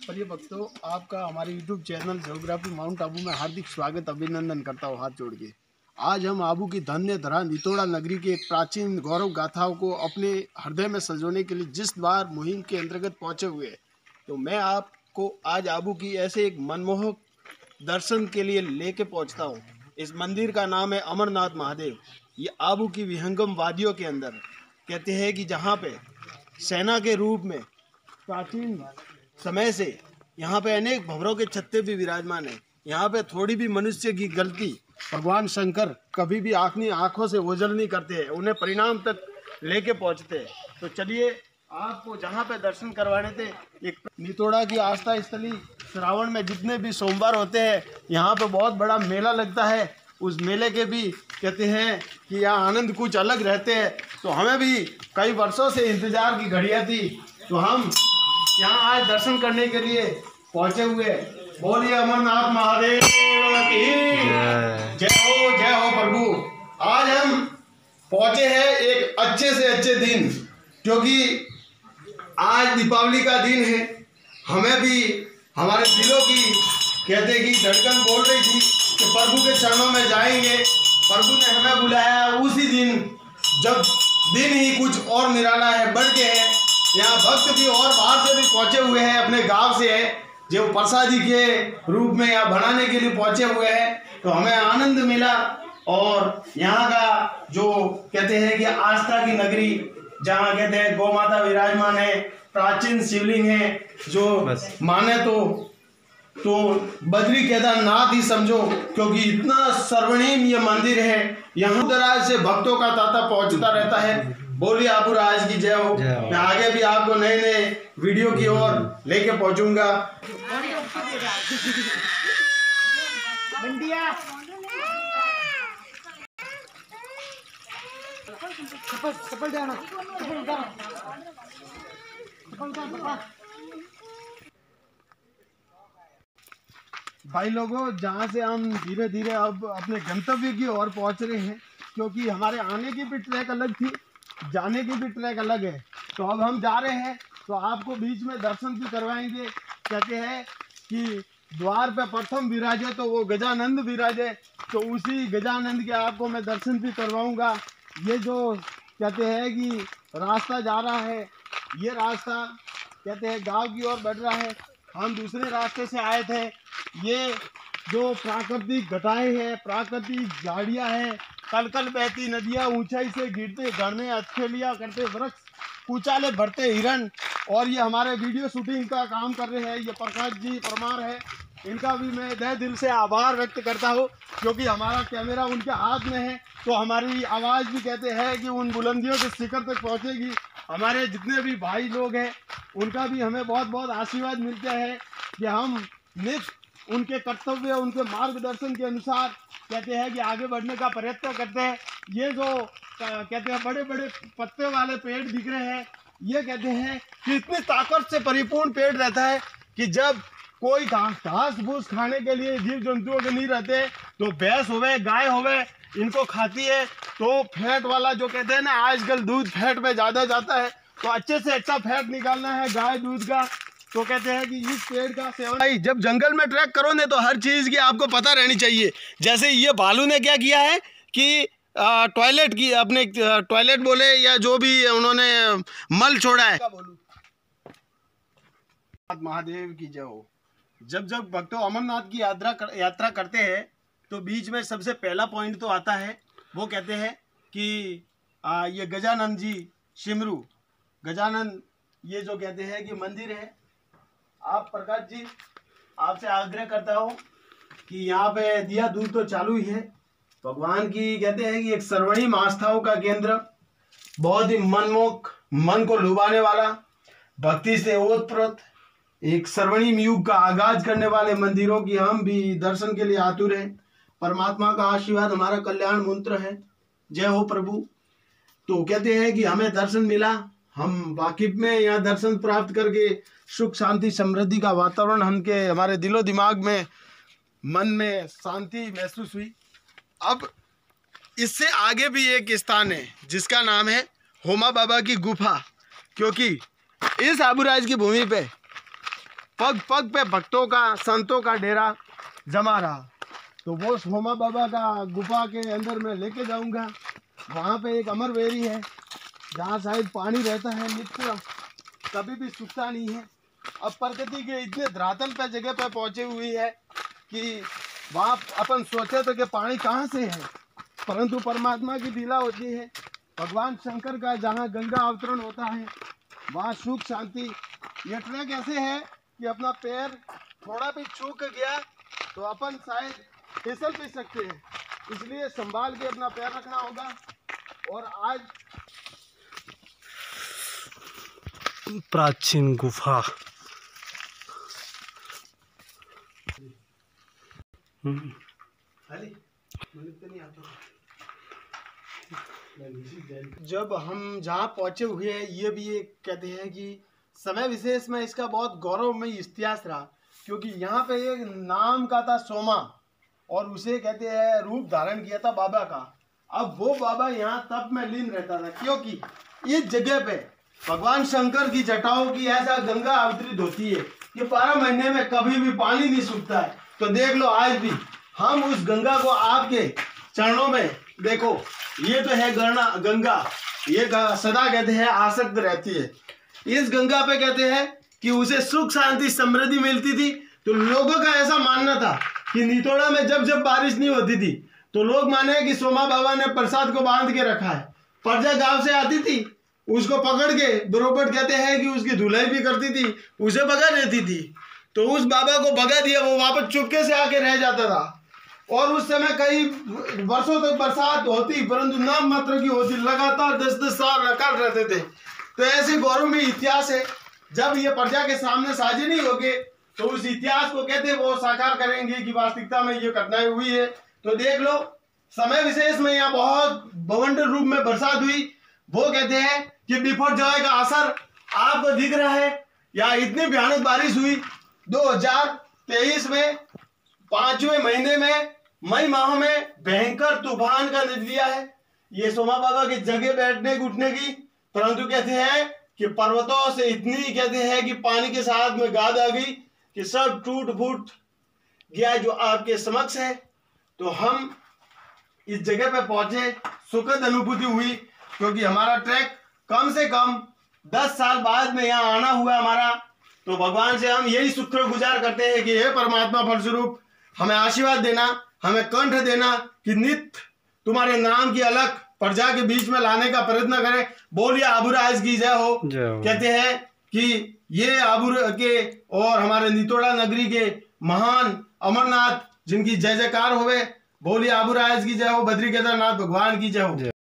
प्रिय भक्तों, आपका हमारे YouTube channel geography mount Abu में हार्दिक स्वागत अभिनंदन करता हूँ हाथ जोड़ के। आज हम आबू की धन्य धरा नितोड़ा नगरी की एक प्राचीन गौरव गाथाओं को अपने हृदय में सजोने के लिए जिस बार मुहिम के अंतर्गत पहुँचे हुए हैं, तो मैं आपको आज आबू की ऐसे एक मनमोहक दर्शन के लिए लेके पहुँचता हूँ। इस मंदिर का नाम है अमरनाथ महादेव। ये आबू की विहंगम वादियों के अंदर कहते हैं कि जहाँ पे सेना के रूप में प्राचीन समय से यहाँ पे अनेक भंवरों के छत्ते भी विराजमान है। यहाँ पे थोड़ी भी मनुष्य की गलती भगवान शंकर कभी भी अपनी आंखों से ओझल नहीं करते हैं, उन्हें परिणाम तक लेके पहुँचते हैं। तो चलिए आपको जहाँ पे दर्शन करवाने थे, एक नितोड़ा की आस्था स्थली श्रावण में जितने भी सोमवार होते हैं यहाँ पे बहुत बड़ा मेला लगता है। उस मेले के भी कहते हैं कि यहाँ आनंद कुछ अलग रहते हैं। तो हमें भी कई वर्षों से इंतजार की घड़ियाँ थी, तो हम यहाँ आज दर्शन करने के लिए पहुँचे हुए। बोलिए अमरनाथ महादेव की जय हो प्रभु। आज हम पहुँचे हैं एक अच्छे से अच्छे दिन, क्योंकि आज दीपावली का दिन है। हमें भी हमारे दिलों की कहते कि धड़कन बोल रही थी कि प्रभु के चरणों में जाएंगे। प्रभु ने हमें बुलाया उसी दिन, जब दिन ही कुछ और निराला है, बढ़ के है। यहाँ भक्त भी और बाहर से भी पहुँचे हुए हैं, अपने गांव से है, जो प्रसादी के रूप में यहाँ बनाने के लिए पहुँचे हुए हैं। तो हमें आनंद मिला। और यहाँ का जो कहते हैं कि आस्था की नगरी, जहाँ कहते हैं गौ माता विराजमान है, प्राचीन शिवलिंग है, जो माने तो बद्री केदारनाथ ही समझो, क्योंकि इतना सर्वणीम ये मंदिर है। यहाँ दराज से भक्तों का तांता पहुँचता रहता है। बोलिए आबू राज की जय हो। मैं आगे भी आपको नए नए वीडियो की ओर लेके पहुँचूंगा। भाई लोगों, जहाँ से हम धीरे धीरे अब अपने गंतव्य की ओर पहुँच रहे हैं, क्योंकि हमारे आने की भी ट्रैक अलग थी, जाने की भी ट्रैक अलग है। तो अब हम जा रहे हैं, तो आपको बीच में दर्शन भी करवाएंगे। कहते हैं कि द्वार पे प्रथम विराजे तो वो गजानंद विराजे, तो उसी गजानंद के आपको मैं दर्शन भी करवाऊंगा। ये जो कहते हैं कि रास्ता जा रहा है, ये रास्ता कहते हैं गांव की ओर बढ़ रहा है। हम दूसरे रास्ते से आए थे। ये जो प्राकृतिक घटाएं हैं, प्राकृतिक झाड़ियाँ हैं, कल कल बहती नदियाँ, ऊंचाई से गिरते झरने, अथेलियाँ करते वृक्ष, कुचाले भरते हिरण, और ये हमारे वीडियो शूटिंग का काम कर रहे हैं ये प्रकाश जी परमार है। इनका भी मैं तहे दिल से आभार व्यक्त करता हूँ, क्योंकि हमारा कैमरा उनके हाथ में है, तो हमारी आवाज़ भी कहते हैं कि उन बुलंदियों के शिखर तक पहुँचेगी। हमारे जितने भी भाई लोग हैं, उनका भी हमें बहुत बहुत आशीर्वाद मिलता है कि हम नित्य उनके कर्तव्य, उनके मार्गदर्शन के अनुसार कहते हैं कि आगे बढ़ने का प्रयत्न करते हैं। ये जो कहते हैं बड़े बड़े पत्ते वाले पेड़ दिख रहे हैं, ये कहते हैं कि इतनी ताकत से परिपूर्ण पेड़ रहता है कि जब कोई घास फूस खाने के लिए जीव जंतुओं के नहीं रहते, तो भैंस होवे, गाय होवे, इनको खाती है। तो फैट वाला जो कहते हैं ना, आजकल दूध फैट में ज़्यादा जाता है, तो अच्छे से अच्छा फैट निकालना है गाय दूध का, तो कहते हैं कि इस पेड़ का सेवन। भाई जब जंगल में ट्रैक करोगे तो हर चीज़ की आपको पता रहनी चाहिए। जैसे ये भालू ने क्या किया है कि टॉयलेट की, अपने टॉयलेट बोले या जो भी उन्होंने मल छोड़ा है। महादेव की जय हो। जब जब भक्तों अमरनाथ की यात्रा करते हैं, तो बीच में सबसे पहला पॉइंट तो आता है, वो कहते हैं कि ये गजानंद जी शिमरू गजानंद, ये जो कहते हैं कि मंदिर है। आप प्रकाश जी, आपसे आग्रह करता हूँ कि यहाँ पे दिया दूध तो चालू ही है। भगवान की कहते हैं कि एक सर्वणीम आस्थाओं का केंद्र, बहुत ही मनमोहक, मन को लुभाने वाला, भक्ति से ओतप्रोत एक स्वर्णिम युग का आगाज करने वाले मंदिरों की हम भी दर्शन के लिए आतुर हैं। परमात्मा का आशीर्वाद हमारा कल्याण मंत्र है। जय हो प्रभु। तो कहते हैं कि हमें दर्शन मिला, हम वाकिफ में यहाँ दर्शन प्राप्त करके सुख शांति समृद्धि का वातावरण हमारे दिलो दिमाग में, मन में शांति महसूस हुई। अब इससे आगे भी एक स्थान है जिसका नाम है होमा बाबा की गुफा, क्योंकि इस आबूराज की भूमि पे पग पग पे भक्तों का, संतों का डेरा जमा रहा। तो वो सोमा बाबा का गुफा के अंदर मैं लेके जाऊंगा। वहाँ पे एक अमर वेरी है जहाँ शायद पानी रहता है नित्य, कभी भी सूखता नहीं है। अब प्रकृति के इतने धरातल पे जगह पे पहुँचे हुई है कि वहाँ अपन सोचे तो कि पानी कहाँ से है, परंतु परमात्मा की लीला होती है। भगवान शंकर का जहाँ गंगा अवतरण होता है वहाँ सुख शांति। ये ट्रैक ऐसे है कि अपना पैर थोड़ा भी चूक गया तो अपन शायद फिसल भी सकते हैं, इसलिए संभाल के अपना पैर रखना होगा। और आज प्राचीन गुफा। जब हम जहाँ पहुँचे हुए हैं, ये भी एक कहते हैं कि समय विशेष में इसका बहुत गौरवमय इतिहास रहा, क्योंकि यहाँ पे एक नाम का था सोमा और उसे कहते हैं रूप धारण किया था बाबा का। अब वो बाबा यहाँ तप में लीन रहता था, क्योंकि इस जगह पे भगवान शंकर की जटाओं की ऐसा गंगा अवतरित होती है कि 12 महीने में कभी भी पानी नहीं सूखता है। तो देख लो आज भी हम उस गंगा को आपके चरणों में देखो, ये तो है गंगा, ये सदा कहते हैं आसक्त रहती है। इस गंगा पे कहते हैं कि उसे सुख शांति समृद्धि मिलती थी। तो लोगों का ऐसा मानना था कि नितोड़ा में जब जब बारिश नहीं होती थी तो लोग माने कि सोमा बाबा ने प्रसाद को बांध के रखा है। प्रजा गांव से आती थी, उसको पकड़ के बरोबर कहते हैं कि उसकी धुलाई भी करती थी, उसे भगा देती थी। तो उस बाबा को भगा दिया, वो वापस चुपके से आके रह जाता था। और उस समय कई वर्षों तक बरसात होती, परंतु नाम मात्र की होती, लगातार 10-10 साल अकाल रहते थे। तो ऐसे गौरव में इतिहास है। जब ये प्रजा के सामने साझे नहीं होंगे तो उस इतिहास को कहते हैं वो साकार करेंगे कि वास्तविकता में ये घटनाएं हुई है। तो देख लो समय विशेष में यहाँ बहुत बवंडर रूप में बरसात हुई। वो कहते हैं कि बिपरजॉय का असर आपको दिख रहा है। यहाँ इतनी भयानक बारिश हुई 2023 में 5वें महीने में मई माह में भयंकर तूफान का नतीजा है ये सोमा बाबा की जगह बैठने उठने की। परंतु कहते हैं कि पर्वतों से इतनी कहते हैं कि पानी के साथ में गाद आ गई कि सब टूट फूट गया जो आपके समक्ष है। तो हम इस जगह पे पहुंचे, सुखद अनुभूति हुई, क्योंकि हमारा ट्रैक कम से कम 10 साल बाद में यहाँ आना हुआ हमारा। तो भगवान से हम यही शुक्रगुजार करते हैं कि हे परमात्मा फलस्वरूप हमें आशीर्वाद देना, हमें कंठ देना कि नित्य तुम्हारे नाम की अलग प्रजा के बीच में लाने का प्रयत्न करें। बोलिए आबूराज की जय हो। कहते हैं कि ये आबूर के और हमारे नितोड़ा नगरी के महान अमरनाथ जिनकी जय जयकार होवे, बोलिए आबूराज की जय हो, बद्री केदारनाथ भगवान की जय हो।